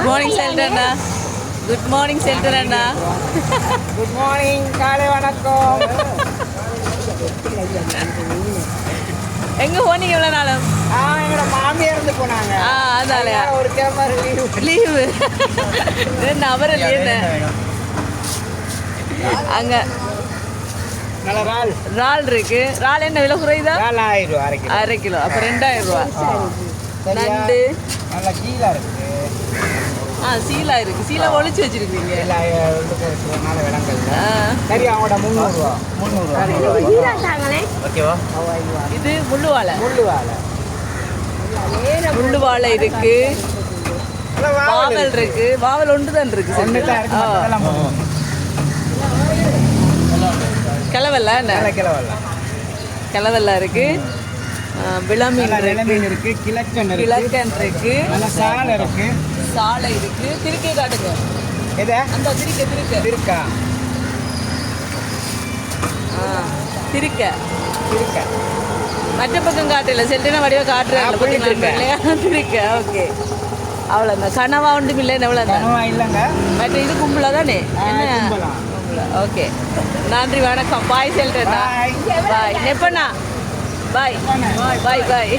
Morning செல்டனா. Good morning செல்டனா. Good morning, காலை வணக்கம். எங்க போனீங்க இவ்வளோ நாளும்? எங்களோட மாமியார் இருந்து போனாங்க. அதாலையா ஒரு கிழமை லீவு ரெண்டு அவர் லீவு அங்க நல்ல இறால். இறால் இருக்கு. இறால் என்ன விலை குறையுதா? 4000 ரூபா அரை கிலோ. அரை கிலோ அப்போ 2000 ரூபா. நண்டு நல்ல கீழே இருக்கு. சீலா இருக்கு. சீலா ஒளிச்சு வச்சிருக்கீங்க. நல்ல விலங்கல். சரி, அவங்களோட 300 ரூபா. 300 ரூபா. ஓகேவா? இது முள்ளுவாழை. முள்ளுவாழை. முள்ளுவாழை இருக்கு. வாவல் இருக்கு. வாவல் ஒன்று தான் இருக்கு. கிளவல்ல என்ன? கிளவல்ல இருக்கு. விளமீன் இருக்கு. கிழக்கன் இருக்கு. சாலை இருக்கு. சாலை இருக்கு. திருக்கே காட்டுங்க. அந்த திருக்க மற்ற பக்கம் காட்டல. செல்டனா வடிவா காட்டுறாங்க. திருக்க ஓகே. அவ்வளோ இந்த கனவா ஒன்றும் இல்லை. எவ்வளோ இல்லைங்க. மற்ற இது கும்பலா தானே? என்ன ஓகே. நன்றி, வணக்கம். பாய் செல்டனா. பாய் நெப்பண்ணா. பாய் பாய் பாய்.